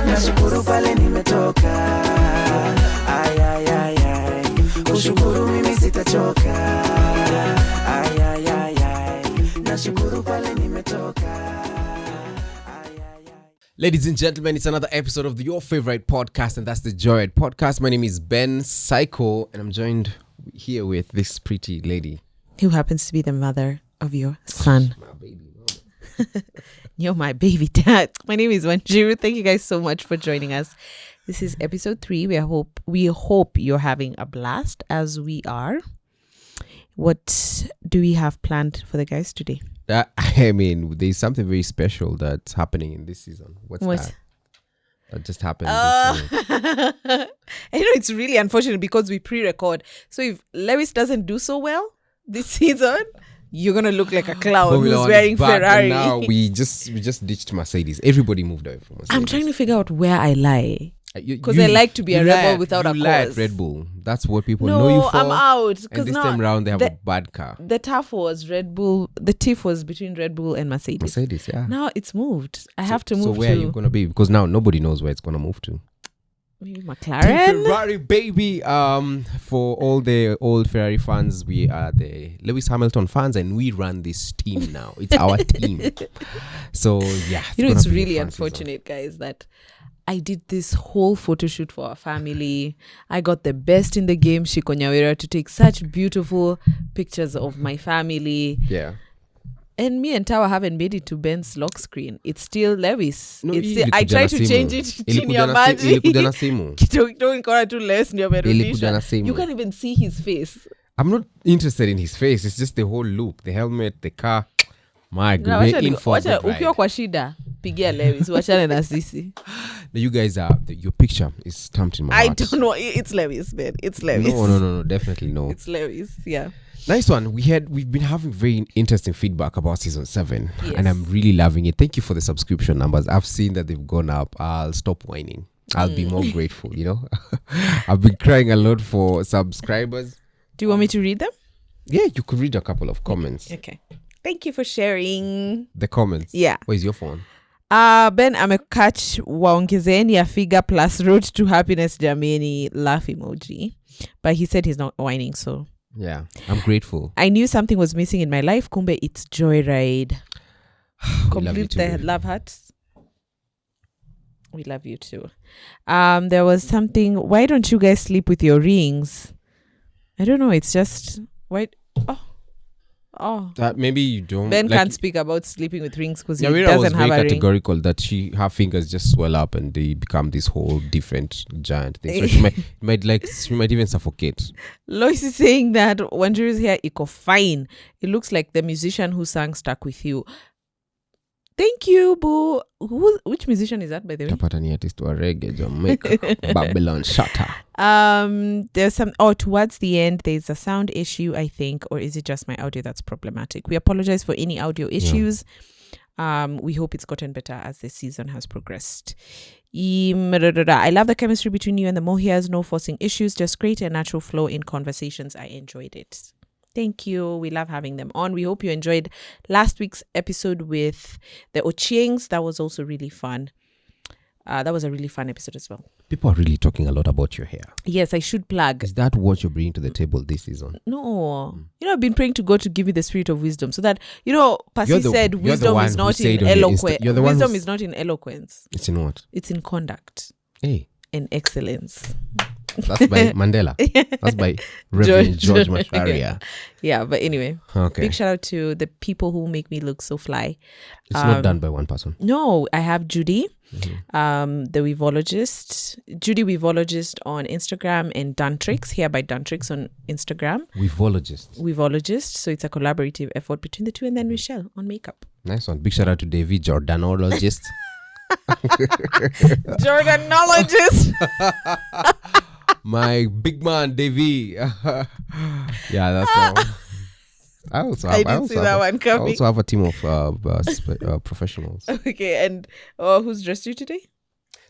Nashukuru pale nimetoka. Ay ay ay ay. Kushukuru mimi sitachoka. Ay ay ay ay. Nashukuru pale nimetoka. Ladies and gentlemen, it's another episode of your favorite podcast, and that's the Joyride Podcast. My name is Ben Psycho, and I'm joined here with this pretty lady. Who happens to be the mother of your son. My baby mama. You're my baby dad. My name is Wanjiru. Thank you guys so much for joining us. This is episode 3. We hope you're having a blast as we are. What do we have planned for the guys today? I mean, there's something very special that's happening in this season. What? That just happened. I know it's really unfortunate because we pre-record. So if Lewis doesn't do so well this season, you're gonna look like a clown who's wearing Ferrari. Now we just ditched Mercedes. Everybody moved away from Mercedes. I'm trying to figure out where I lie. Because I like to be a rebel without a cause. You lie at Red Bull. That's what people know you for. No, I'm out. And this time around, they have a bad car. The TAF was Red Bull. The tiff was between Red Bull and Mercedes. Mercedes, yeah. Now it's moved. I have to move to... So where are you going to be? Because now nobody knows where it's going to move to. Maybe McLaren? Ferrari, baby. For all the old Ferrari fans, we are the Lewis Hamilton fans, and we run this team now. It's our team. So, yeah. It's really unfortunate, guys, that I did this whole photo shoot for our family. I got the best in the game, Shiko Nyawera, to take such beautiful pictures of my family. Yeah. And me and Tawa haven't made it to Ben's lock screen. It's still Lewis. No, it's still, I tried to change it chini ya maji. You can't even see his face. I'm not interested in his face. It's just the whole look, the helmet, the car. My God, we're in for a good ride. Ukiwa kwa shida, pigia Lewis. Wachane na sisi. You guys are, your picture is stamped in my heart. I don't know. It's Lewis, man. It's Lewis. No, definitely no. It's Lewis, yeah. Nice one. We've been having very interesting feedback about season 7, and I'm really loving it. Thank you for the subscription numbers. I've seen that they've gone up. I'll stop whining. I'll be more grateful, you know. I've been crying a lot for subscribers. Do you want me to read them? Yeah, you could read a couple of comments. Okay. Thank you for sharing the comments. Yeah. Where's your phone? Ben amekach waongezeni ya figure plus road to happiness jameni laugh emoji. But he said he's not whining, so yeah, I'm grateful. I knew something was missing in my life. Kumbe, it's Joyride. Complete the love hearts. We love you too. There was something. Why don't you guys sleep with your rings? I don't know. It's just why. Oh, that maybe you don't. Ben can't speak about sleeping with rings because he doesn't have a ring. was very categorical that her fingers just swell up and they become this whole different giant thing. So she might even suffocate. Lois is saying that Wanjiru's hair iko fine. It looks like the musician who sang "Stuck with You." Thank you, boo. Which musician is that, by the way? Tapatani artist to a reggae, Jamaica, Babylon, Shatter. There's some. Towards the end, there's a sound issue, I think, or is it just my audio that's problematic? We apologize for any audio issues. Yeah. We hope it's gotten better as the season has progressed. I love the chemistry between you and the Mohias. No forcing issues, just great and natural flow in conversations. I enjoyed it. Thank you. We love having them on. We hope you enjoyed last week's episode with the Ochiengs. That was also really fun. That was a really fun episode as well. People are really talking a lot about your hair. Yes, I should plug. Is that what you're bringing to the table this season? No. I've been praying to God to give me the spirit of wisdom so that, Percy said wisdom is not in eloquence. Wisdom is not in eloquence. It's in what? It's in conduct. Hey. And excellence. That's by Mandela. That's by Reverend George Macharia. Yeah, but anyway. Okay. Big shout out to the people who make me look so fly. It's not done by one person. No, I have Judy, the weavologist. Judy Weavologist on Instagram, and Duntrix, here by Duntrix on Instagram. Weavologist. So it's a collaborative effort between the two, and then Michelle on makeup. Nice one. Big shout out to David, Jordanologist. Jordanologist. My big man, Davey. Yeah, that's all. I didn't see that one coming. I also have a team of professionals. Okay, and who's dressed you today?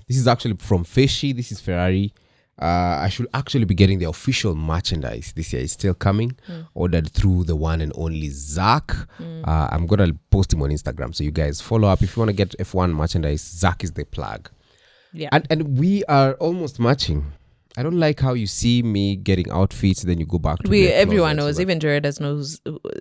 This is actually from Feshi. This is Ferrari. I should actually be getting the official merchandise this year. It's still coming, ordered through the one and only Zach. I'm gonna post him on Instagram, so you guys follow up if you want to get F1 merchandise. Zach is the plug. Yeah. And we are almost matching. I don't like how you see me getting outfits, then you go back to everyone knows. Even Jared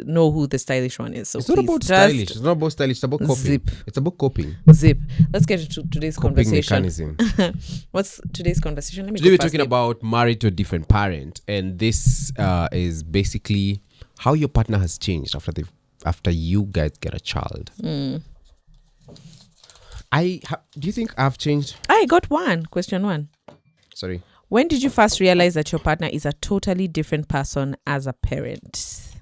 know who the stylish one is. So it's not about stylish. It's not about stylish. It's about coping. Zip. It's about coping. Zip. Let's get into today's Coping conversation. mechanism. What's today's conversation? Let me Today go we're first, talking babe. about married to a different parent, and this is basically how your partner has changed after you guys get a child. Do you think I've changed? I got one. Question 1. Sorry. When did you first realize that your partner is a totally different person as a parent?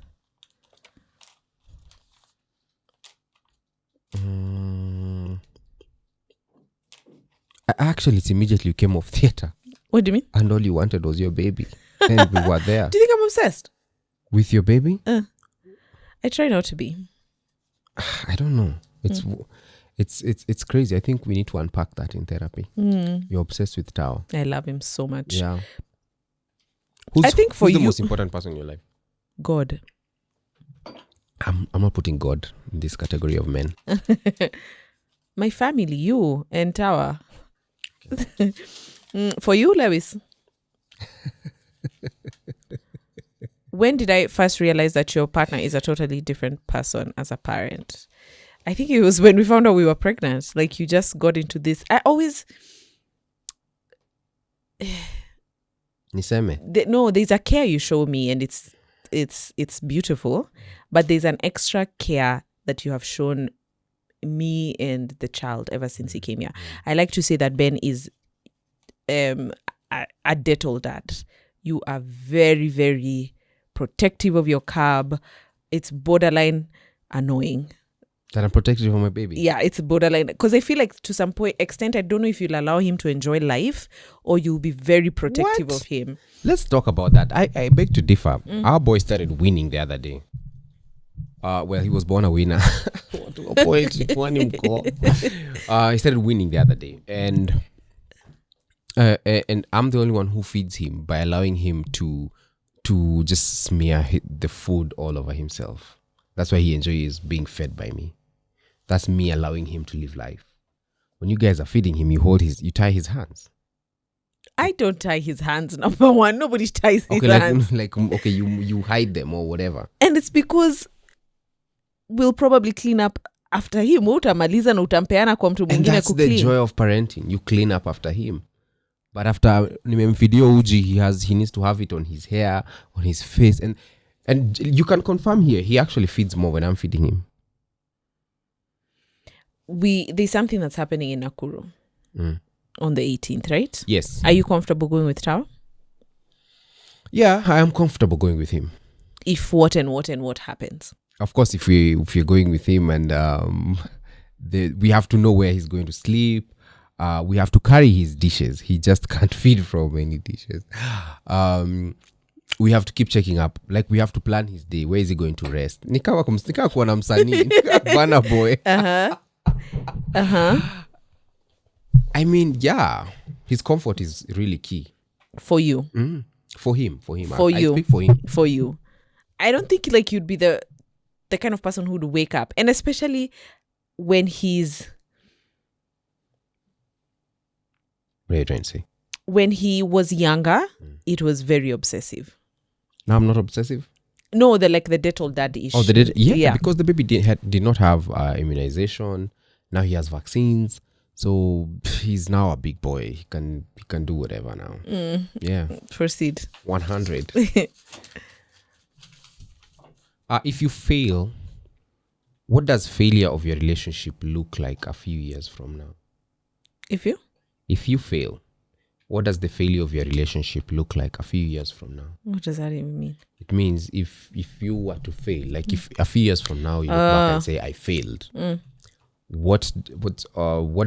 Actually, it's immediately you came off theater, What do you mean? and all you wanted was your baby, and we were there Do you think I'm obsessed? with your baby. I try not to be. I don't know. It's crazy. I think we need to unpack that in therapy. You're obsessed with Tao. I love him so much. Yeah. I think for who's the you- most important person in your life? God. I'm not putting God in this category of men. My family, you and Tower. For you, Lewis. When did I first realize that your partner is a totally different person as a parent? I think it was when we found out we were pregnant. Like, you just got into this. I always... Niseme. There's a care you show me, and it's beautiful, but there's an extra care that you have shown me and the child ever since he came here. I like to say that Ben is a detol dad. You are very, very protective of your cub. It's borderline annoying. That I'm protective of my baby. Yeah, it's borderline, because I feel like to some extent, I don't know if you'll allow him to enjoy life or you'll be very protective What? of him. Let's talk about that. I beg to differ. Our boy started winning the other day. Well, he was born a winner. To a point, he started winning the other day, and I'm the only one who feeds him by allowing him to just smear the food all over himself. That's why he enjoys being fed by me. That's me allowing him to live life. When you guys are feeding him, you tie his hands. I don't tie his hands, number one. Nobody ties his Okay, hands. okay, you hide them or whatever. And it's because we'll probably clean up after him. Utamaliza na utampeana kwa mtu And mwingine that's the kuclean. joy of parenting. You clean up after him. But after nimemfidio uji, he needs to have it on his hair, on his face. And you can confirm here, he actually feeds more when I'm feeding him. There's something that's happening in Nakuru on the 18th, right? Yes. Are you comfortable going with Tao? Yeah, I am comfortable going with him. If what happens? Of course, if you're going with him and we have to know where he's going to sleep. We have to carry his dishes. He just can't feed from any dishes. We have to keep checking up. Like, we have to plan his day. Where is he going to rest? Nikawa kuwa na msanii. Bana boy. I mean, yeah. His comfort is really key. For you. For him. For I you. speak for him. For you. I don't think like you'd be the kind of person who'd wake up. And especially when he's... What are you trying to say? When he was younger, it was very obsessive. Now I'm not obsessive. No, the Dettol dad issue. Oh, they did. Yeah, because the baby did not have immunization. Now he has vaccines, so he's now a big boy. He can do whatever now. Yeah. Proceed. 100. If you fail, what does failure of your relationship look like a few years from now? If you fail, what does the failure of your relationship look like a few years from now? What does that even mean? It means if you were to fail, like if a few years from now you look back and say, I failed, what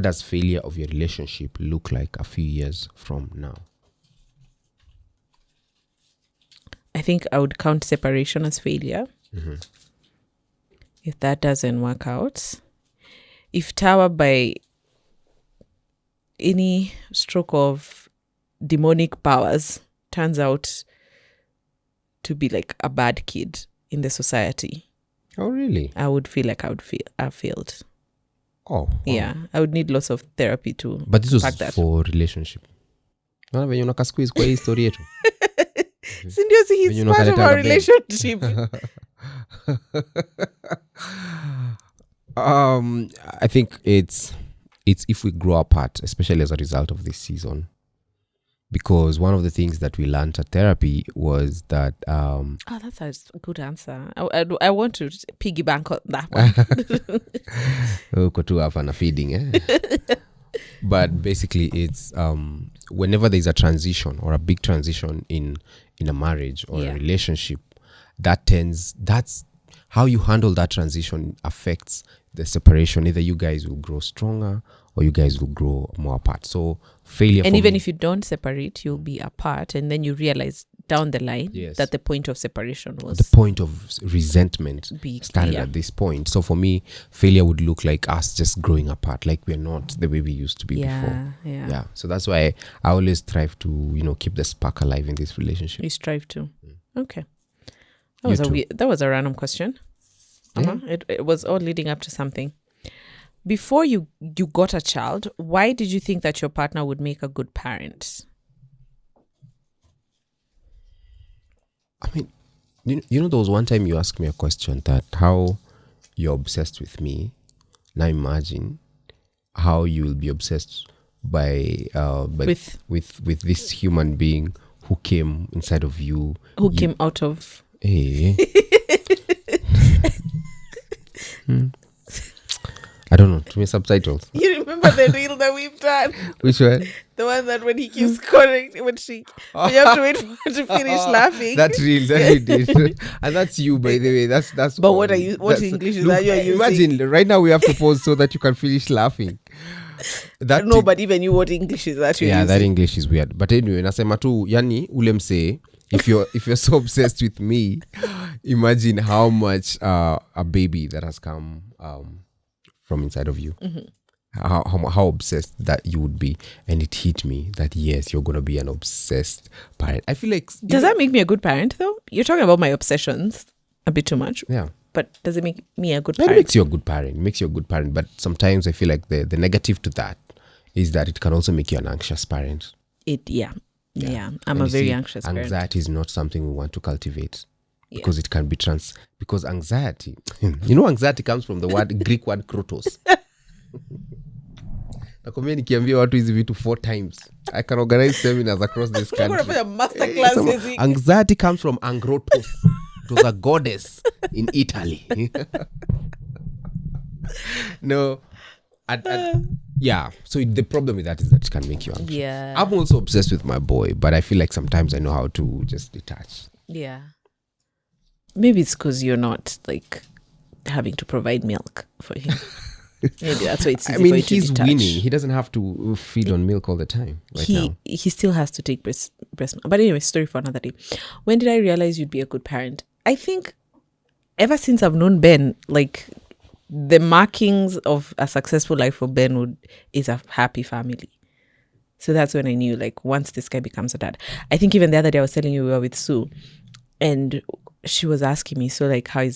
does failure of your relationship look like a few years from now? I think I would count separation as failure. If that doesn't work out. If Tower by any stroke of demonic powers turns out to be like a bad kid in the society, Oh, really? I would feel like I failed. Oh, wow. Yeah, I would need lots of therapy to But this was unpack that. for relationship. Naona venye unaka squeeze kwa hii story yetu. Si ndio, si he's Venye part of unakaleta our na Ben. relationship. I think it's if we grow apart, especially as a result of this season, because one of the things that we learned at therapy was that Oh, that's a good answer. I want to piggyback on that one. uko tu hapa na feeding, eh? But basically it's whenever there's a transition or a big transition in a marriage or a relationship, that's how you handle that transition affects the separation. Either you guys will grow stronger or you guys will grow more apart. So failure, And even if you don't separate, you'll be apart, and then you realize down the line that the point of separation was the point of resentment big, started at this point. So for me, failure would look like us just growing apart, like we're not the way we used to be before. Yeah. So that's why I always strive to keep the spark alive in this relationship. You strive to. Okay. That was a random question. It was all leading up to something. Before you got a child, why did you think that your partner would make a good parent? I mean, there was one time you asked me a question that how you're obsessed with me. Now imagine how you will be obsessed with this human being who came inside of you. Who came out of... Hey. I don't know. To me, subtitles. You remember the reel that we've done? Which one? The one that when he keeps correcting, when you have to wait for her to finish laughing. That's real. That you did. And that's you, by the way. That's. But what English is that you're using? Imagine, right now we have to pause so that you can finish laughing. But even you, what English is that you're using? That English is weird. But anyway, nasema tu, yani, ule mse, if you're so obsessed with me, imagine how much a baby that has come from inside of you. How obsessed that you would be. And it hit me that yes, you're gonna be an obsessed parent. I feel like... Does that make me a good parent though? You're talking about my obsessions a bit too much. Yeah. But does it make me a good parent? It makes you a good parent. It makes you a good parent. But sometimes I feel like the negative to that is that it can also make you an anxious parent. I'm a very anxious parent. Anxiety is not something we want to cultivate. Because it can be because anxiety, anxiety comes from the Greek word krotos. Nakwambia nikiambia watu hizi vitu 4 times. I can organize seminars across this country. Anxiety comes from angrotos. It was a goddess in Italy. No. So the problem with that is that it can make you anxious. Yeah. I'm also obsessed with my boy, but I feel like sometimes I know how to just detach. Yeah. Maybe it's because you're not like having to provide milk for him. Maybe that's why it's easy for you to he's detach. winning. He doesn't have to feed on milk all the time now. He still has to take breast milk. But anyway, story for another day. When did I realize you'd be a good parent? I think ever since I've known Ben, like the markings of a successful life for Ben is a happy family. So that's when I knew, like, once this guy becomes a dad. I think even the other day I was telling you we were with Sue, and she was asking me, so like, I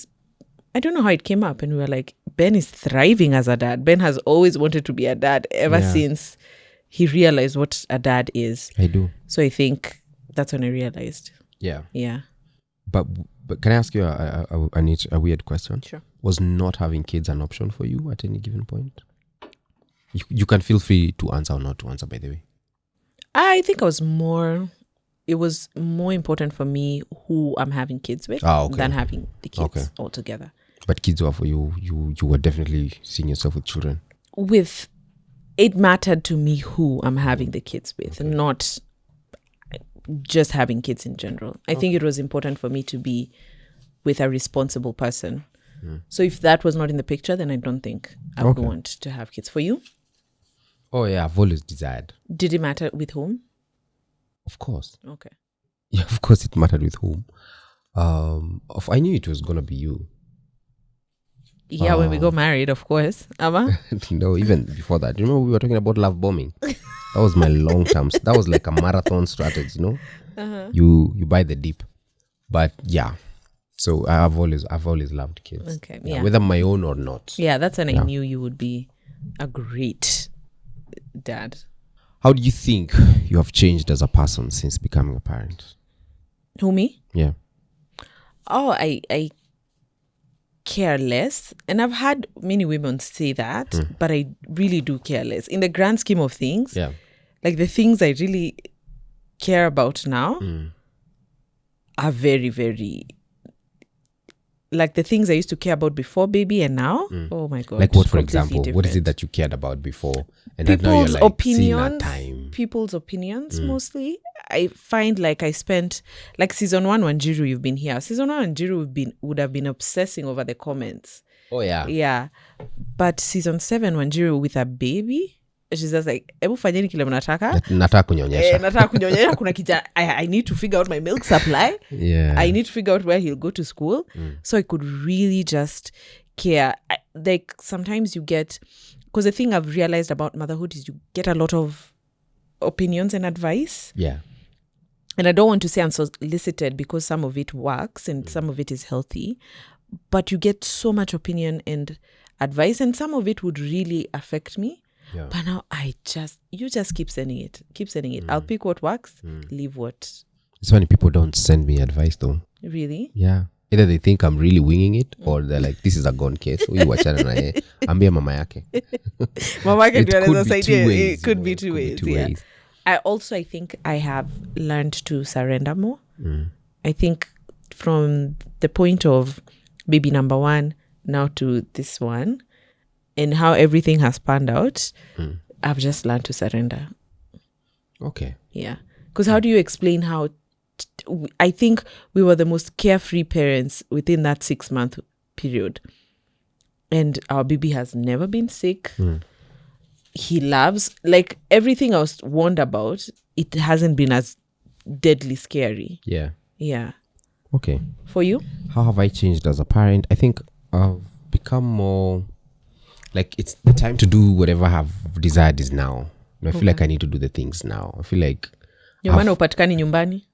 don't know how it came up, and we were like, Ben is thriving as a dad. Ben has always wanted to be a dad ever since he realized what a dad is. I do. So I think that's when I realized. Yeah. Yeah. But can I ask you a weird question? Sure. Was not having kids an option for you at any given point? You can feel free to answer or not to answer, by the way. I think it was more important for me who I'm having kids with than having the kids altogether. But kids were for you. You were definitely seeing yourself with children. It mattered to me who I'm having the kids with, not just having kids in general. I think it was important for me to be with a responsible person. So if that was not in the picture, then I don't think I would want to have kids. For you? Oh yeah, I've always desired. Did it matter with whom? Of course. Okay. Yeah, of course it mattered with whom. I knew it was gonna be you. Yeah, when we got married, of course. Ama? No, even before that. Remember we were talking about love bombing? That was my long term. That was like a marathon strategy, you know? Uh-huh. You buy the dip. But yeah. So I've always loved kids. Okay, yeah. Whether my own or not. Yeah, that's when I knew you would be a great dad. How do you think you have changed as a person since becoming a parent? Who, me? Yeah. Oh, I care less. And I've had many women say that, but I really do care less. In the grand scheme of things, like the things I really care about now are very, very... Like the things I used to care about before baby and now, oh my God. Like what, for completely example? different. What is it that you cared about before? And that now you're People's like seeing that opinions. time. People's opinions mostly. I find like I spent like season 1 when Jiru, you've been here. Season 1 when Jiru would have been obsessing over the comments. Oh yeah. Yeah. But season 7 when Jiru with a baby, she's just like, ebu fanyeni kile mnataka. Nataka kunyonyesha. Nataka kunyonyesha kuna kijana. I need to figure out my milk supply. Yeah. I need to figure out where he'll go to school. So I could really just care. Like sometimes you get, because the thing I've realized about motherhood is you get a lot of opinions and advice. Yeah. And I don't want to say unsolicited because some of it works and some of it is healthy. But you get so much opinion and advice and some of it would really affect me. Yeah. But now you just keep sending it. Keep sending it. I'll pick what works, leave what. So many people don't send me advice though. Really? Yeah. Either they think I'm really winging it or they're like, this is a gone case. Huyu wachana na yeye. Ambia mama yake. Mama yake ndio anaweza be saidia. two ways, It could be two ways. Yeah. I think I have learned to surrender more. I think from the point of baby number 1 now to this one and how everything has panned out, I've just learned to surrender. Okay. Yeah. Because how do you explain how... I think we were the most carefree parents within that 6-month period. And our baby has never been sick. He loves... Like, everything I was warned about, it hasn't been as deadly scary. Yeah. Yeah. Okay. For you? How have I changed as a parent? I think I've become more... Like, it's the time to do whatever I've desired is now. I feel like I need to do the things now. I feel like... Ndio maana upatikani nyumbani?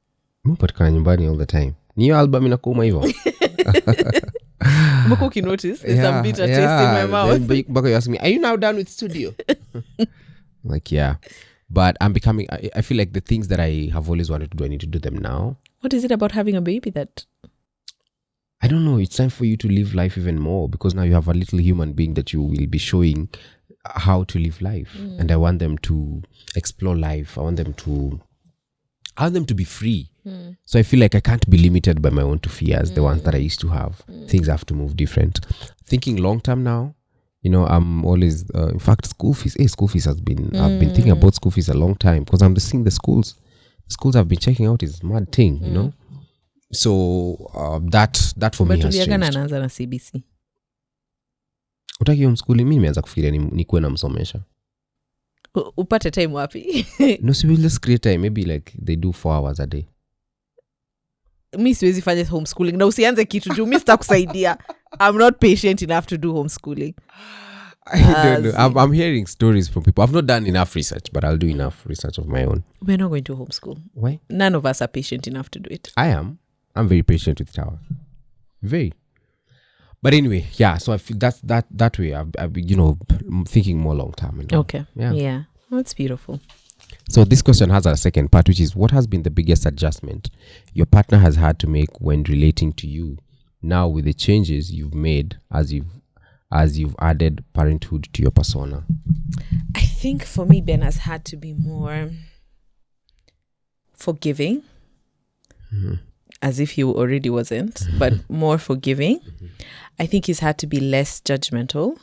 Upatikana nyumbani all the time. Ni hiyo album inakuuma hivyo. Umekuwa ukinotice? There's some bitter taste in my mouth. Then Baka you ask me, are you now done with studio? Like, yeah. But I'm becoming... I feel like the things that I have always wanted to do, I need to do them now. What is it about having a baby that... I don't know. It's time for you to live life even more because now you have a little human being that you will be showing how to live life. And I want them to explore life. I want them to be free. So I feel like I can't be limited by my own two fears, the ones that I used to have. Things have to move different. Thinking long term now, you know, I'm always, in fact, school fees has been, I've been thinking about school fees a long time because I'm seeing the schools I've been checking out is mad thing, you know. So that for me has changed. But anaanza na CBC. Utaki homeschooling, mimi nimeanza kufikiria nikuwe namsomesha. Upate time wapi? No, so we'll just create time. Maybe like they do 4 hours a day. Mi siwezi fanya homeschooling. Na usianze kitu juu mi sitakusaidia. I'm not patient enough to do homeschooling. I don't know. I'm hearing stories from people. I've not done enough research, but I'll do enough research of my own. We're not going to homeschool. Why? None of us are patient enough to do it. I am. I'm very patient with Tower. Very. But anyway, yeah. So I feel that way. I've you know, thinking more long term. You know? Okay. Yeah. That's beautiful. So this question has a second part, which is what has been the biggest adjustment your partner has had to make when relating to you now with the changes you've made as you've added parenthood to your persona? I think for me, Ben has had to be more forgiving. As if he already wasn't, but more forgiving. I think he's had to be less judgmental.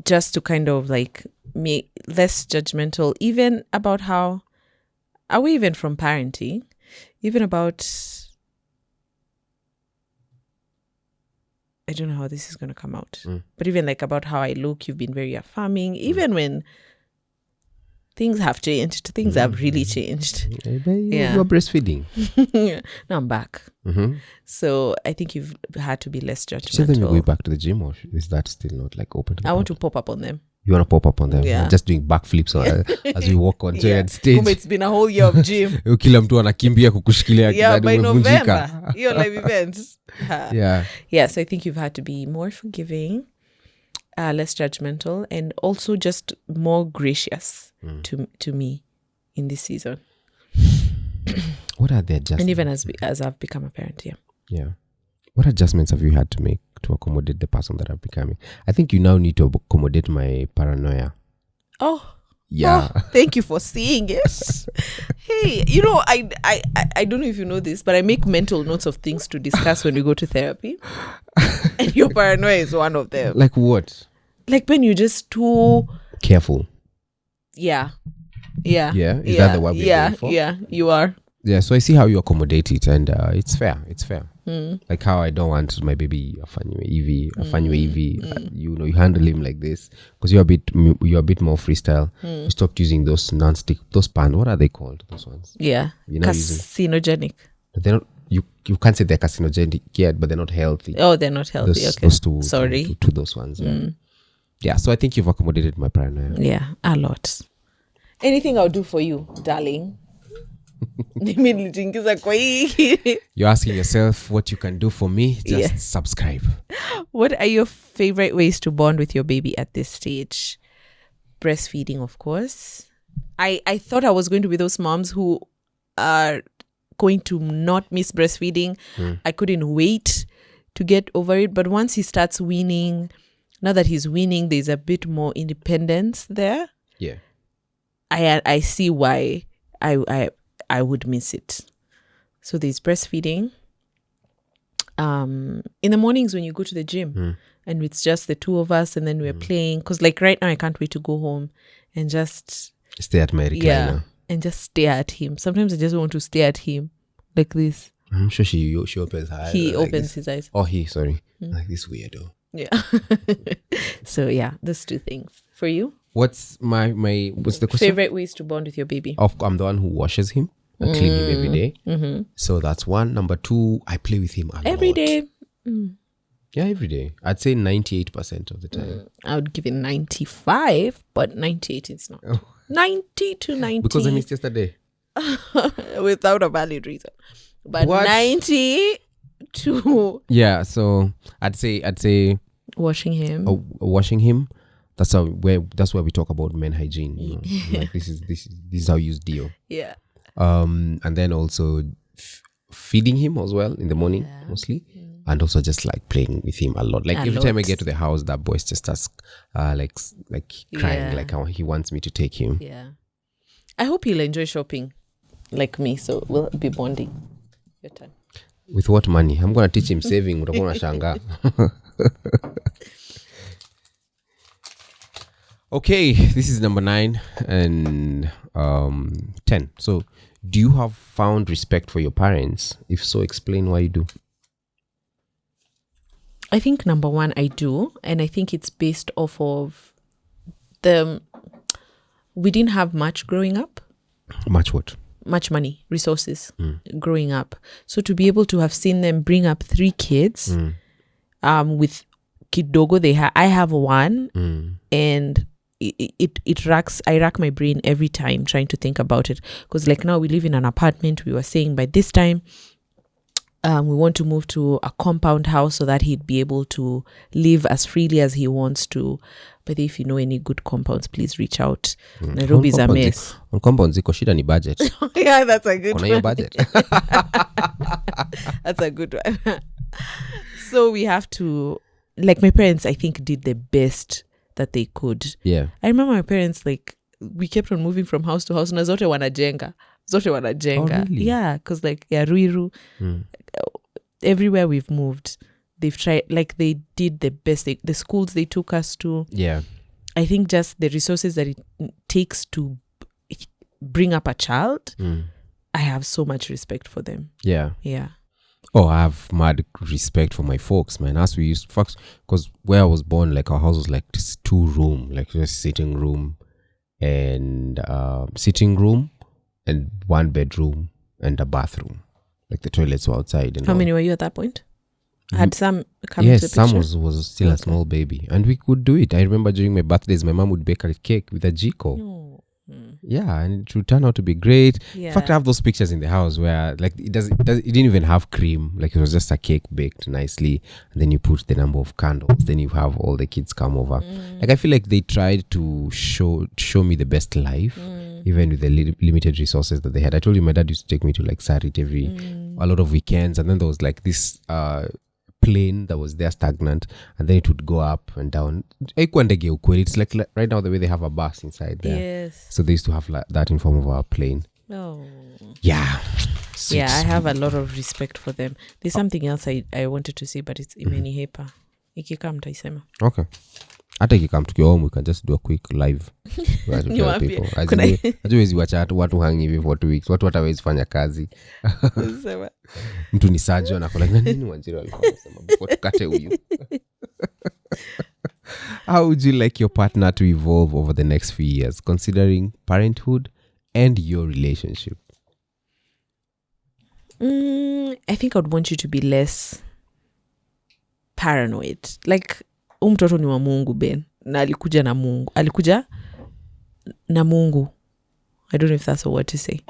Just to kind of like make less judgmental, even about how, away even from parenting, even about, I don't know how this is going to come out, but even like about how I look, you've been very affirming, even when things have changed. Things have really changed. Yeah. You're breastfeeding. Now I'm back. So I think you've had to be less So then you're judgmental. going back to the gym, or is that still not like open? I want to pop up on them. You want to pop up on them? Yeah. Just doing backflips as we walk on stage. Kumbe, it's been a whole year of gym. Kila mtu anakimbia kukushikilia Yeah, kidani by umevunjika. November, your live events. Yeah. So I think you've had to be more forgiving, less judgmental, and also just more gracious to me in this season. What are the adjustments? And even as I've become a parent, Yeah. What adjustments have you had to make to accommodate the person that I'm becoming? I think you now need to accommodate my paranoia. Oh. Yeah. Oh, thank you for seeing it. Hey, I don't know if you know this, but I make mental notes of things to discuss when we go to therapy. And your paranoia is one of them. Like what? Like when you're just too careful. Yeah. Yeah. Is that the word we're going for? Yeah, you are. Yeah, so I see how you accommodate it, and it's fair. Like how I don't want my baby afanywe hivi. You handle him like this because you're a bit more freestyle. You stopped using those non-stick, those pan. What are they called? Those ones. Yeah, carcinogenic. They're not. You can't say they're carcinogenic yet, but they're not healthy. Oh, they're not healthy. Those okay. Sorry. To those ones. Yeah. Yeah. So I think you've accommodated my paranoia. Yeah, a lot. Anything I'll do for you, darling. You're asking yourself what you can do for me. Just subscribe. What are your favorite ways to bond with your baby at this stage? Breastfeeding, of course. I thought I was going to be those moms who are going to not miss breastfeeding. I couldn't wait to get over it, but once he starts weaning, now that he's weaning, there's a bit more independence there. Yeah, I see why I would miss it. So there's breastfeeding. In the mornings when you go to the gym and it's just the two of us and then we're playing, because like right now I can't wait to go home and just stay at my recliner. And just stare at him. Sometimes I just want to stare at him like this. I'm sure she opens her eyes. He like opens this. his eyes. Oh, like this weirdo. Yeah. So yeah, those two things. For you? What's what's the question? Favorite ways to bond with your baby? I'm the one who washes him. I clean him every day. So that's one. Number two, I play with him a lot. Every day? Yeah, every day. I'd say 98% of the time. I would give it 95, but 98 is not. 90 to 90. Because I missed yesterday. Without a valid reason. But What? 90 to... Yeah, so I'd say washing him. Washing him. That's where we talk about men hygiene. You know? Like this is how you use deo. Yeah. And then also feeding him as well in the morning mostly, and also just like playing with him a lot. Like every time I get to the house, that boy just starts like crying, like how he wants me to take him. Yeah. I hope he'll enjoy shopping like me, so we'll be bonding. Your turn. With what money? I'm gonna teach him saving. Utakuwa unashangaa. Okay, this is number 9 and 10. So, do you have found respect for your parents? If so, explain why you do. I think number 1, I do. And I think it's based off of we didn't have much growing up. Much what? Much money, resources growing up. So to be able to have seen them bring up 3 kids with kidogo, I have 1 and I rack my brain every time trying to think about it, because like now we live in an apartment. We were saying by this time we want to move to a compound house so that he'd be able to live as freely as he wants to. But if you know any good compounds, please reach out. Nairobi is a mess. On compounds iko shida ni budget. Yeah, that's a good Kuna hiyo one. budget. That's a good one. So we have to, like, my parents I think did the best that they could. Yeah. I remember my parents, like, we kept on moving from house to house na zote wanajenga. Oh, really? Yeah, because like Ruiru, everywhere we've moved, they've tried, like they did the best. The schools they took us to. Yeah. I think just the resources that it takes to bring up a child, I have so much respect for them. Yeah. Yeah. Oh, I have mad respect for my folks, man. As we used folks, because where I was born, like our house was like this 2-room, like just sitting room, and sitting room and 1 bedroom and a bathroom. Like the toilets were outside. And How all. many were you at that point? Had Sam come Yes, into the Sam picture? was still a small baby, and we could do it. I remember during my birthdays, my mom would bake a cake with a jiko. Oh. Mm. Yeah, and it would turn out to be great. Yeah. In fact, I have those pictures in the house where like it didn't even have cream. Like it was just a cake baked nicely, and then you put the number of candles. Then you have all the kids come over. Like I feel like they tried to show me the best life, even with the limited resources that they had. I told you my dad used to take me to like Sarit a lot of weekends, and then there was like this plane that was there stagnant, and then it would go up and down. It's like right now the way they have a bus inside there. Yes. So they used to have that in form of a plane. Oh. Yeah. Yeah, I have a lot of respect for them. There's something else I wanted to say, but it's imenihepa. Ikika mtaisema. Okay. Hata ikikam tukiwa home, we can just do a quick live. Niwaambie. Hatuwezi wacha watu hang hivi for 2 weeks. Watu watawezi fanya kazi. Sema. Mtu ni surgeon ako like nini Wanjiru alikuwa anasema before tukate huyu. How would you like your partner to evolve over the next few years, considering parenthood and your relationship? I think I would want you to be less paranoid. Like, mtoto ni wa Mungu, Ben. Na alikuja na Mungu. Alikuja na Mungu. I don't know if that's a word to say.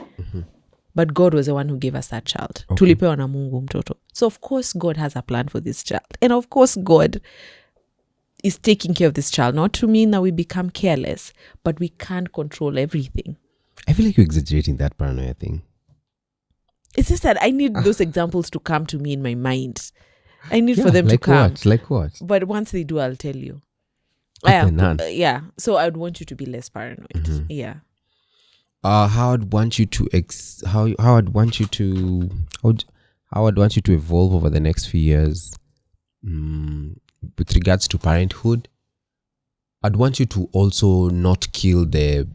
But God was the one who gave us that child. Okay. Tulipewa na Mungu mtoto. So of course God has a plan for this child. And of course God is taking care of this child. Not to mean that we become careless, but we can't control everything. I feel like you're exaggerating that paranoia thing. It's just that I need those examples to come to me in my mind. I need for them like to come. What? Like what? But once they do, I'll tell you. Okay, none. Yeah. So I'd want you to be less paranoid. Yeah. How I'd want you to how I'd want you to evolve over the next few years. With regards to parenthood, I'd want you to also not kill the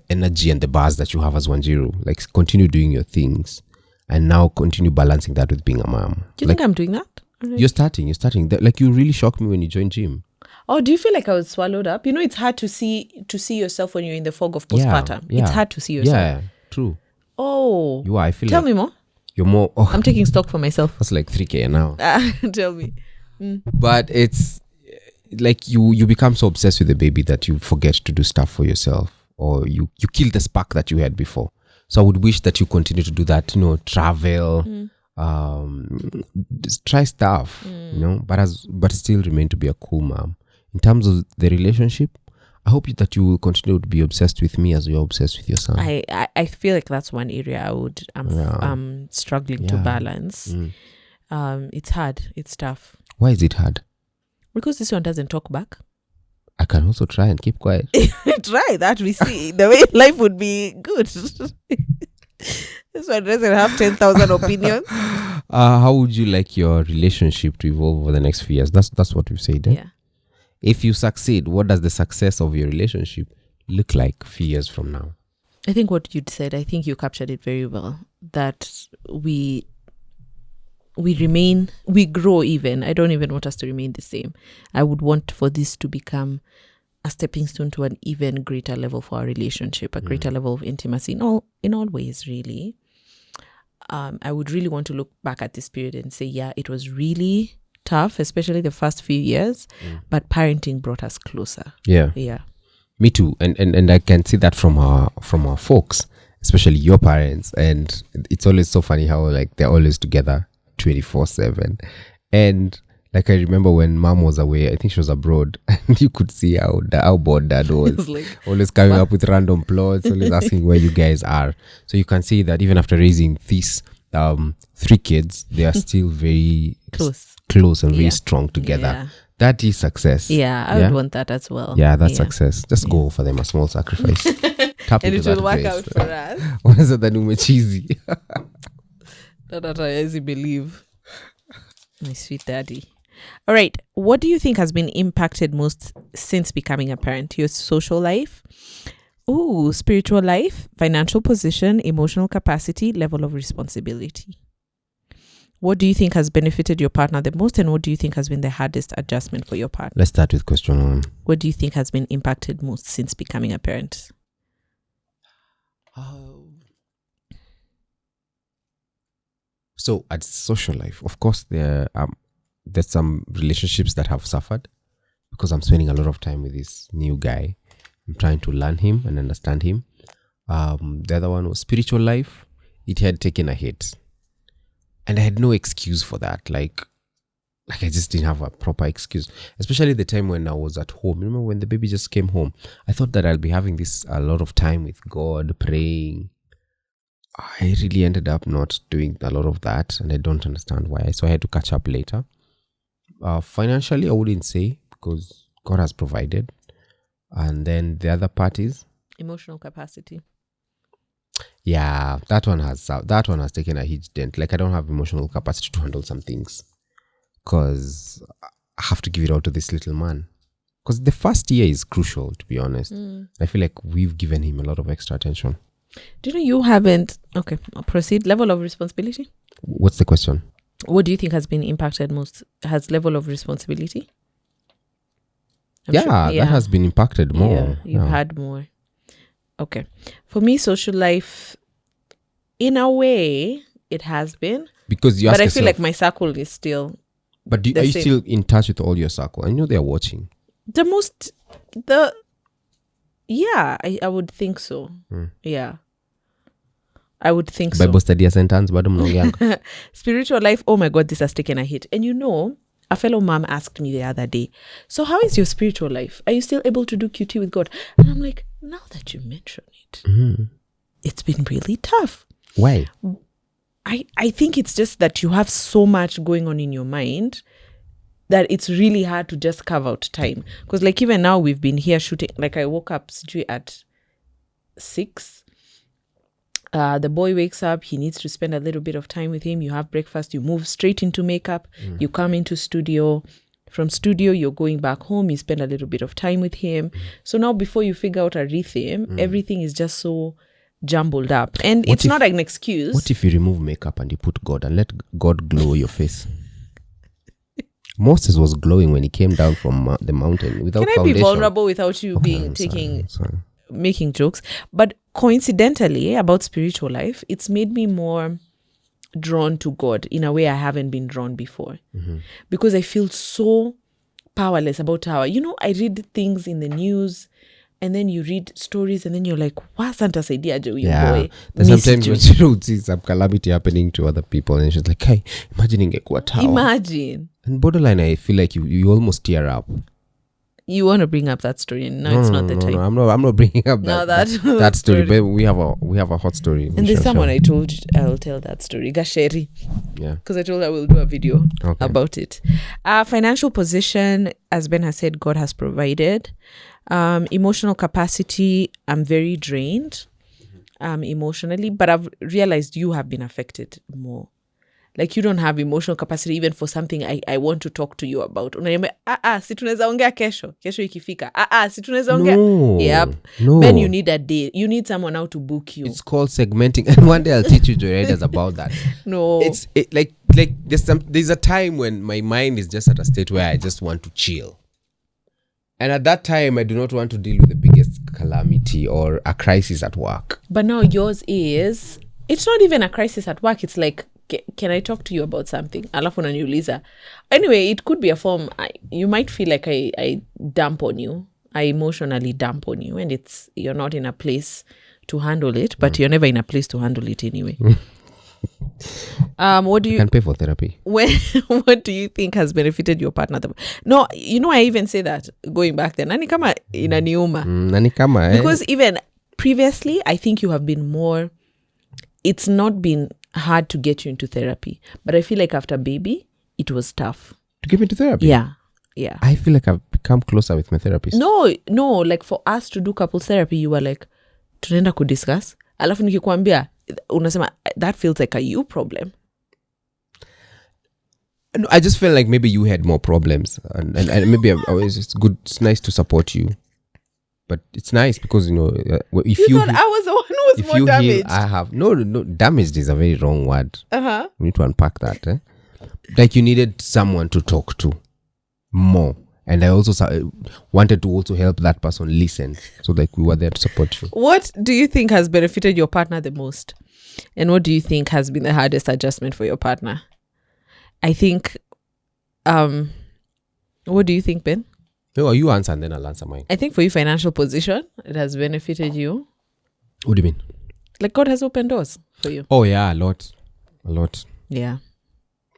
energy and the buzz that you have as Wanjiru. Like continue doing your things, and now continue balancing that with being a mom. Do you think I'm doing that? You're starting. Like you really shocked me when you joined gym. Oh, do you feel like I was swallowed up? You know, it's hard to see yourself when you're in the fog of postpartum. Yeah. It's hard to see yourself. Yeah, true. Oh. You are. I feel Tell like me more. you're more. Oh, I'm taking stock for myself. that's like 3K now. Tell me. But it's like you become so obsessed with the baby that you forget to do stuff for yourself, or you kill the spark that you had before. So I would wish that you continue to do that, travel, just try stuff, but still remain to be a cool mom. In terms of the relationship, I hope that you will continue to be obsessed with me as you're obsessed with your son. I feel like that's one area I'm struggling to balance. It's hard. It's tough. Why is it hard? Because this one doesn't talk back. I can also try and keep quiet. Try that. We see the way life would be good. This one doesn't have 10,000 opinions. How would you like your relationship to evolve over the next few years? That's what we've said. Yeah. If you succeed, what does the success of your relationship look like a few years from now? I think what you'd said, I think you captured it very well. That we grow even. I don't even want us to remain the same. I would want for this to become a stepping stone to an even greater level for our relationship, a greater level of intimacy in all ways, really. I would really want to look back at this period and say, yeah, it was really tough, especially the first few years, but parenting brought us closer. Yeah. Yeah. Me too. And I can see that from our folks, especially your parents. And it's always so funny how like they're always together 24/7. And like I remember when mom was away, I think she was abroad, and you could see how bored dad was. Like, always coming up with random plots, always asking where you guys are. So you can see that even after raising these 3 kids, they are still very close and very strong together. Yeah. That is success. Yeah, I would want that as well. Yeah, that's success. Just go for them, a small sacrifice. Tap And into it will that work grace. out for us. What is that cheesy? That I easily believe. My sweet daddy. All right. What do you think has been impacted most since becoming a parent? Your social life? Ooh, spiritual life, financial position, emotional capacity, level of responsibility. What do you think has benefited your partner the most, and what do you think has been the hardest adjustment for your partner? Let's start with question 1. What do you think has been impacted most since becoming a parent? So at social life, of course, there's some relationships that have suffered because I'm spending a lot of time with this new guy. I'm trying to learn him and understand him. The other one was spiritual life. It had taken a hit, and I had no excuse for that. Like I just didn't have a proper excuse, especially the time when I was at home. Remember when the baby just came home? I thought that I'll be having a lot of time with God, praying. I really ended up not doing a lot of that, and I don't understand why. So I had to catch up later. Financially, I wouldn't say, because God has provided. And then the other parties, Emotional capacity. Yeah, that one has taken a huge dent. Like, I don't have emotional capacity to handle some things because I have to give it all to this little man. Because the first year is crucial, to be honest. I feel like we've given him a lot of extra attention. Do you know you haven't? Okay, I'll proceed. Level of responsibility. What's the question? What do you think has been impacted most? Has level of responsibility? That has been impacted more. Yeah, you've had more. Okay. For me, social life, in a way, it has been. Because you ask But I yourself, feel like my circle is still But the are you same. still in touch with all your circle? I know they're watching. I would think so. Yeah. I would think Bible study sentence, bado mnaongeanga. Spiritual life, oh my God, this has taken a hit. And a fellow mom asked me the other day, so how is your spiritual life? Are you still able to do QT with God? And I'm like, now that you mention it, it's been really tough. Why? I think it's just that you have so much going on in your mind that it's really hard to just carve out time. Because like even now we've been here shooting, like I woke up at 6. The boy wakes up, he needs to spend a little bit of time with him. You have breakfast, you move straight into makeup, you come into studio. From studio, you're going back home, you spend a little bit of time with him. So now before you figure out a rhythm, everything is just so jumbled up. And it's not an excuse. What if you remove makeup and you put God and let God glow your face? Moses was glowing when he came down from the mountain without Can I foundation. be vulnerable without you making jokes? But coincidentally, about spiritual life, it's made me more drawn to God in a way I haven't been drawn before. Because I feel so powerless about how, I read things in the news and then you read stories and then you're like, wow, Santa idea boy. There's sometimes when she would see some calamity happening to other people and she's like, hey, imagine ingekuwa tower. Imagine. And borderline, I feel like you almost tear up. You want to bring up that story? No, it's not the time. No, I'm not bringing up that story. But we have a hot story. And there's someone I told I'll tell that story. Gasheri. Yeah. Because I told her we'll do a video about it. Financial position, as Ben has said, God has provided. Emotional capacity, I'm very drained emotionally, but I've realized you have been affected more. Like you don't have emotional capacity even for something I want to talk to you about. Unaniambia, si tunaweza ongea kesho ikifika. Si tunaweza ongea. No. Yep. No. Then you need a day. You need someone now to book you. It's called segmenting. And one day I'll teach you joyriders about that. No. It's like there's a time when my mind is just at a state where I just want to chill. And at that time, I do not want to deal with the biggest calamity or a crisis at work. But now yours is, it's not even a crisis at work. It's like, can I talk to you about something? Alafu unaniuliza. Anyway, it could be a form. You might feel like I dump on you. I emotionally dump on you. And you're not in a place to handle it. But you're never in a place to handle it anyway. What do you can pay for therapy? What do you think has benefited your partner? No, I even say that going back then. Nani kama inaniuma. Nani kama Because even previously, I think you have been more. It's not been hard to get you into therapy, but I feel like after baby, it was tough to get into therapy. Yeah. I feel like I've become closer with my therapist. No, like for us to do couples therapy, you were like, tunaenda kudiscuss. Alafu nikikwambia, unasema that feels like a you problem. No, I just felt like maybe you had more problems, and maybe it's good. It's nice to support you. But it's nice because, if You you thought I was the one who was if more you damaged. heal, I have no. Damaged is a very wrong word. Uh-huh. We need to unpack that. Like you needed someone to talk to more, and I also wanted to also help that person listen. So like we were there to support you. What do you think has benefited your partner the most? And what do you think has been the hardest adjustment for your partner? I think, what do you think, Ben? No, you answer and then I'll answer mine. I think for you, financial position, it has benefited you. What do you mean? Like God has opened doors for you. Oh yeah, a lot. Yeah.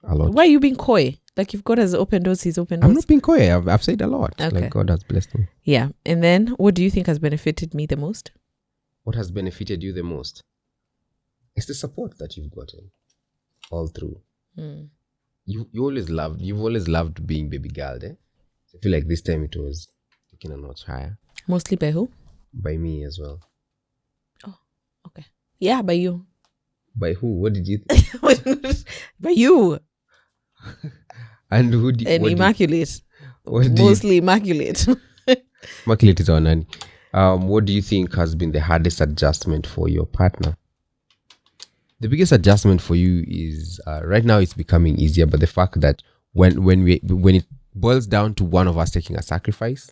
A lot. Why are you being coy? Like if God has opened doors, He's opened doors. I'm not being coy. I've said a lot. Okay. Like God has blessed me. Yeah. And then what do you think has benefited me the most? What has benefited you the most? It's the support that you've gotten all through. You've always loved being baby girl, eh? I feel like this time it was taking a notch higher. Mostly by who? By me as well. Oh, okay. Yeah, by you. By who? What did you think? By you. And who did And what immaculate. Did, Mostly immaculate. immaculate is our nanny. What do you think has been the hardest adjustment for your partner? The biggest adjustment for you is right now it's becoming easier, but the fact that when it boils down to one of us taking a sacrifice,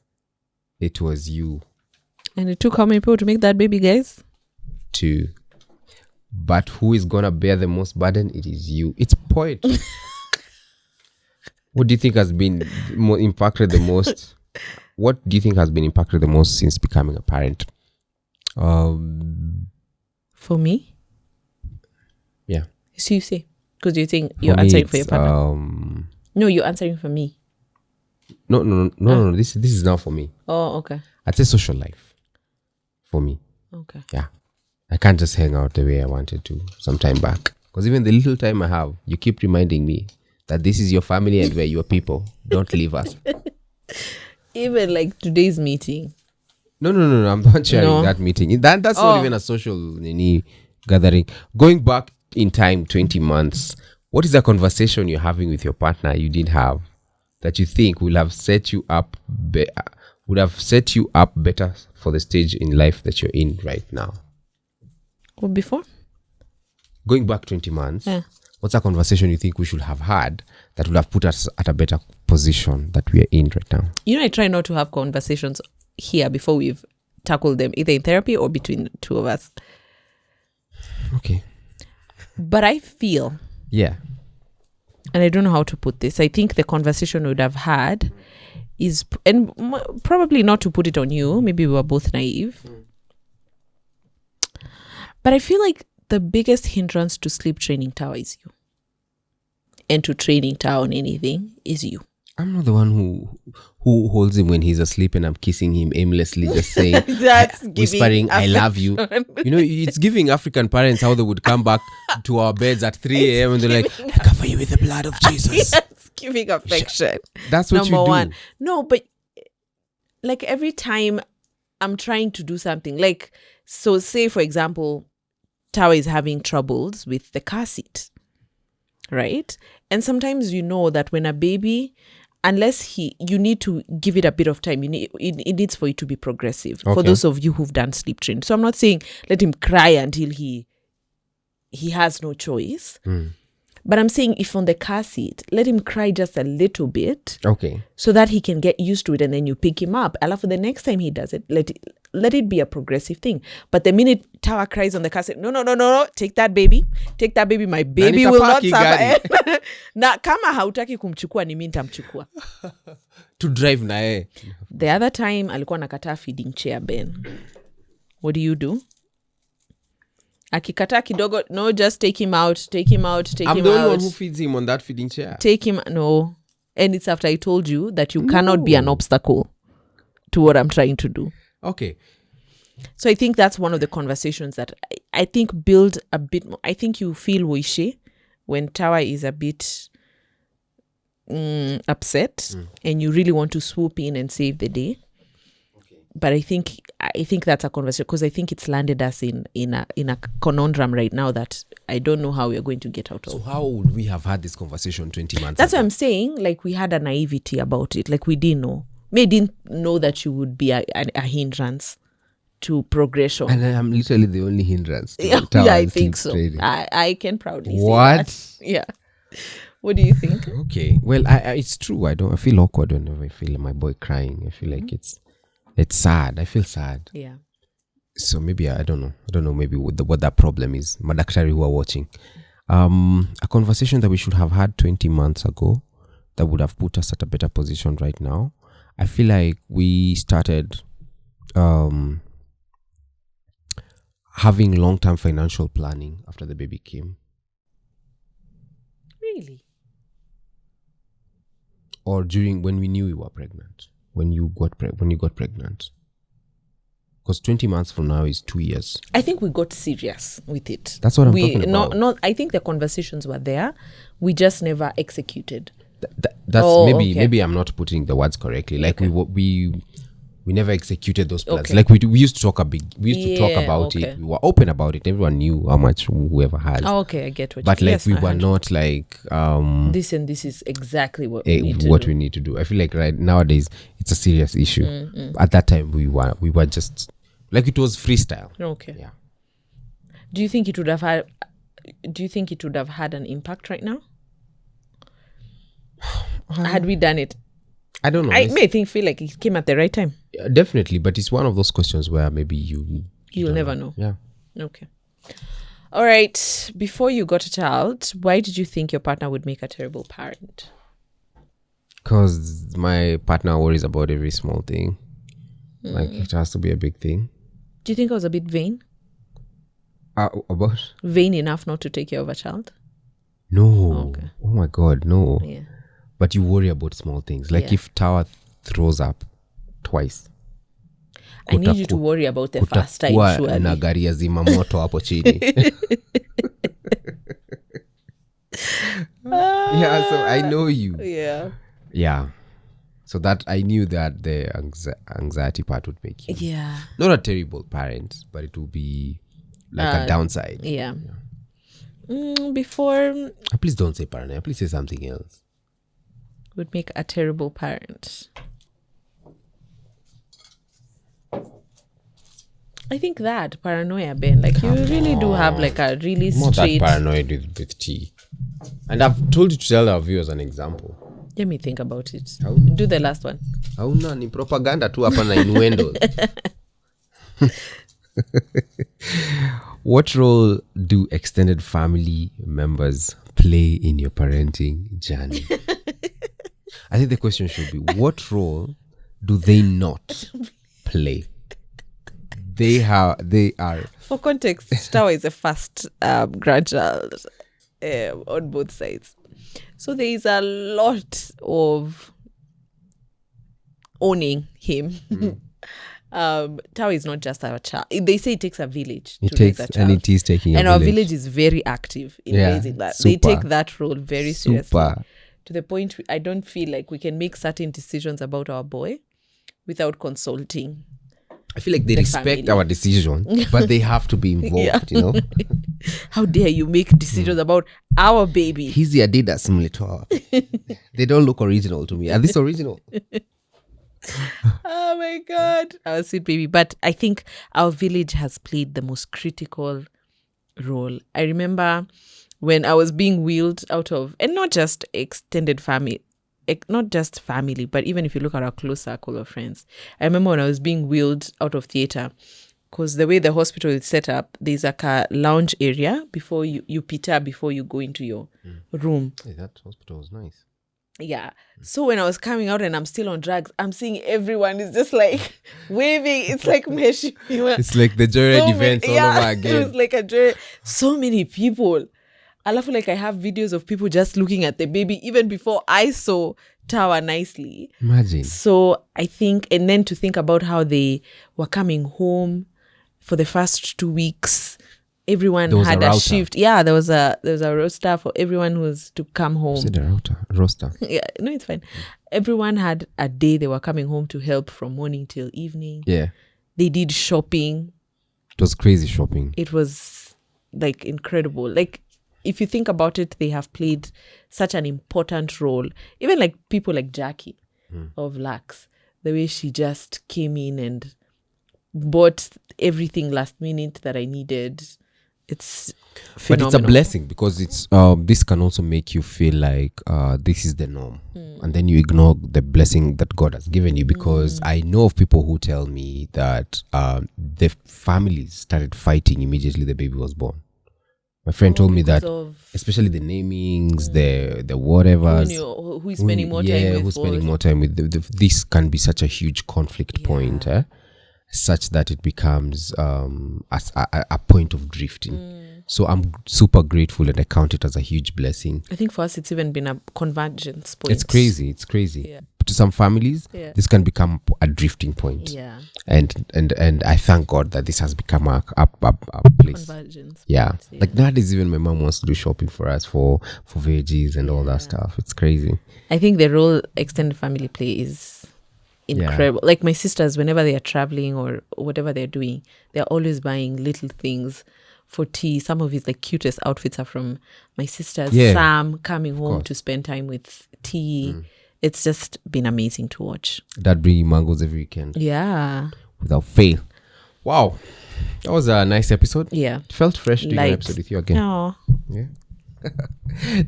it was you. And it took how many people to make that baby, guys? 2. But who is gonna bear the most burden? It is you. It's poetry. What do you think has been impacted the most? What do you think has been impacted the most since becoming a parent? For me? Yeah. So you say, because you think you're answering for your partner. No, you're answering for me. No. This is now for me. Oh, okay. I'd say social life. For me. Okay. Yeah. I can't just hang out the way I wanted to some time back. Because even the little time I have, you keep reminding me that this is your family and we're your people. Don't leave us. Even like today's meeting. No. I'm not sharing that meeting. That's not even a social gathering. Going back in time 20 months, what is a conversation you're having with your partner you didn't have that you think would have set you up better for the stage in life that you're in right now? What before? Going back 20 months, what's a conversation you think we should have had that would have put us at a better position that we are in right now? I try not to have conversations here before we've tackled them, either in therapy or between the two of us. Okay. But I feel, and I don't know how to put this, I think the conversation we would have had is, and probably not to put it on you, maybe we were both naive, but I feel like the biggest hindrance to sleep training tower is you. And to training tower on anything is you. I'm not the one who holds him when he's asleep and I'm kissing him aimlessly, just saying, That's whispering, I love you. It's giving African parents how they would come back to our beds at 3 a.m. and they're like, I cover you with the blood of Jesus. Yes, giving affection. That's what Number you do. one. No, but like every time I'm trying to do something, like, so say for example, Tawa is having troubles with the car seat, right? And sometimes that when a baby, unless you need to give it a bit of time, it needs for it to be progressive. Okay. For those of you who've done sleep train. So I'm not saying let him cry until he has no choice. But I'm saying if on the car seat, let him cry just a little bit. Okay. So that he can get used to it and then you pick him up. And for the next time he does it, let it be a progressive thing. But the minute Tawa cries on the car seat, no, take that baby, my baby will not suffer. Na kama hautaki kumchukua ni mimi nitamchukua. To drive nae. The other time alikuwa nakataa feeding chair Ben. What do? Akikataa kidogo, no, just take him out. I'm the only one who feeds him on that feeding chair. Take him, no. And it's after I told you that you cannot be an obstacle to what I'm trying to do. Okay. So I think that's one of the conversations that I think build a bit more. I think you feel wishy when Tawa is a bit upset and you really want to swoop in and save the day. But I think that's a conversation because I think it's landed us in a conundrum right now that I don't know how we are going to get out of. So how would we have had this conversation 20 months That's ago? what I'm saying. Like we had a naivety about it. Like we didn't know. May didn't know that you would be a hindrance to progression. And I'm literally the only hindrance to Yeah, Tower I and think Sleep so. Trading. I can proudly What? say that. Yeah. What do you think? Okay. Well, I it's true. I feel awkward whenever I feel my boy crying. I feel like it's sad. I feel sad. Yeah. So maybe I don't know maybe what that problem is. Madaktari who are watching. A conversation that we should have had 20 months ago that would have put us at a better position right now. I feel like we started having long-term financial planning after the baby came. Really? Or during when we knew we were pregnant. When you got pregnant. Because 20 months from now is 2 years. I think we got serious with it. That's what I'm talking about. I think the conversations were there. We just never executed. That's okay. Maybe I'm not putting the words correctly. Like we never executed those plans. Okay. Like we used to talk talk about okay. it. We were open about it. Everyone knew how much whoever has. Oh, okay, I get what But you like yes, we were not like this and this is exactly what we need to what do. we need to do. I feel like right nowadays it's a serious issue. At that time we were just like it was freestyle. Okay. Yeah. Do you think it would have had an impact right now? Had we done it? I don't know. I may feel like it came at the right time. Definitely, but it's one of those questions where maybe You'll never know. Yeah. Okay. All right. Before you got a child, why did you think your partner would make a terrible parent? Because my partner worries about every small thing. Like it has to be a big thing. Do you think I was a bit vain? About? Vain enough not to take care of a child? No. Okay. Oh my God, no. Yeah. But you worry about small things. Like if Tower throws up twice. I need you to worry about the first time, surely. Na gari ya zimamoto hapo chini. Yeah, so I know you. Yeah. Yeah. So that I knew that the anxiety part would make you. Yeah. Not a terrible parent, but it will be like a downside. Yeah. Before Please don't say paranoia. Please say something else. would make a terrible parent. I think that paranoia, Ben. Like you really do have like a really Not straight. that paranoid with tea. And I've told you to tell our viewers an example. Let me think about it. How? Do the last one. Hauna ni propaganda tu hapa na innuendos. What role do extended family members play in your parenting journey? I think the question should be, what role do they not play? They are. For context, Tower is a first grandchild on both sides. So there is a lot of owning him. Tower is not just our child. They say it takes a village to raise a child. And it is taking and a our village. village is very active in raising that. Super. They take that role very seriously. Super. To the point I don't feel like we can make certain decisions about our boy without consulting. I feel like they respect family. our decision, but they have to be involved, you know? How dare you make decisions about our baby? Hizi Adidas mlitoa. They don't look original to me. Are these original? Oh my God. Our sweet baby. But I think our village has played the most critical role. I remember when I was being wheeled out of, and not just extended family, not just family, but even if you look at our close circle of friends. I remember when I was being wheeled out of theatre, because the way the hospital is set up, there's like a lounge area before you pita before you go into your room. Hey, that hospital was nice. Yeah. So when I was coming out and I'm still on drugs, I'm seeing everyone is just like waving. It's like It's like the Jared events all over again. It was like a Jared. So many people. I feel like I have videos of people just looking at the baby even before I saw Tower nicely. Imagine. So I think, and then to think about how they were coming home for the first 2 weeks. Everyone had a shift. Yeah, there was a roster for everyone who was to come home. Said a roster. Yeah, no, it's fine. Everyone had a day they were coming home to help from morning till evening. Yeah. They did shopping. It was crazy shopping. It was like incredible. Like if you think about it, they have played such an important role. Even like people like Jackie of Lux, the way she just came in and bought everything last minute that I needed. It's phenomenal. But it's a blessing because it's this can also make you feel like this is the norm, and then you ignore the blessing that God has given you. Because I know of people who tell me that the families started fighting immediately the baby was born. My friend told me that, especially the namings, the whatever, who is spending more time with, who's spending more time with. This can be such a huge conflict point, such that it becomes a point of drifting. So I'm super grateful and I count it as a huge blessing. I think for us it's even been a convergence point. It's crazy. Yeah. To some families, this can become a drifting point. Yeah. And I thank God that this has become a place. Convergence. Yeah. Like nowadays even my mom wants to do shopping for us for veggies and all that stuff. It's crazy. I think the role extended family play is incredible. Like my sisters, whenever they are traveling or whatever they're doing, they're always buying little things for tea. Some of his like cutest outfits are from my sisters. Sam coming home to spend time with tea. It's just been amazing to watch. Dad bringing mangoes every weekend. Yeah. Without fail. Wow. That was a nice episode. Yeah. It felt fresh doing an episode with you again. Oh. Yeah.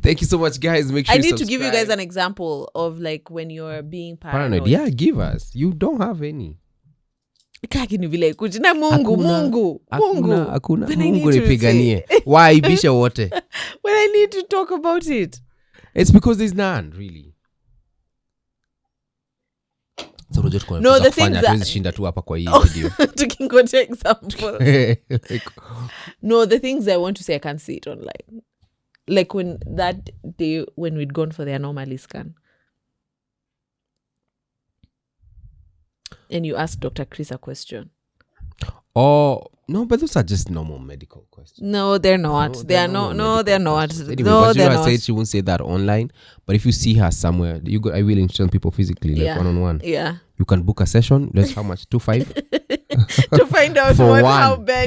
Thank you so much, guys. Make sure I you need subscribe. to give you guys an example of like when you're being paranoid. Yeah, give us. You don't have any. Kaki vile kujina Mungu. Hakuna. When I Mungu need to nipiganie. Why ibisha wote? When I need to talk about it. It's because there's none, really. So no, the thing that shinda tu hapa kwa hii video. Tukingoja example. No, the things I want to say I can't see it online. Like when that day when we'd gone for the anomaly scan. And you asked Dr. Chris a question. Oh, no, but those are just normal medical questions. No, they're not. No, they're not. No, they're not. Anyway, No, they're not. said she won't say that online, but if you see her somewhere, I will instruct people physically, like one-on-one. Yeah. You can book a session. That's how much? 2.5? To find out how Ben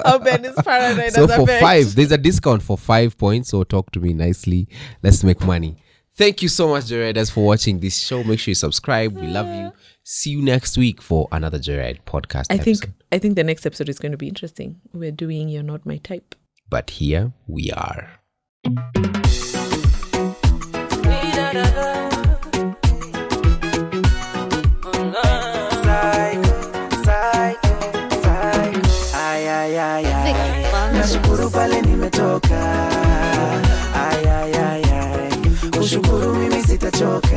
how Ben is paranoid. So for 5, there's a discount for 5 points. So talk to me nicely. Let's make money. Thank you so much, Joyriders, for watching this show. Make sure you subscribe. We love you. See you next week for another Joyride podcast episode. I think the next episode is going to be interesting. We're doing You're Not My Type. But here we are. Nashukuru pale nimetoka. Kushukuru mimi sitachoka.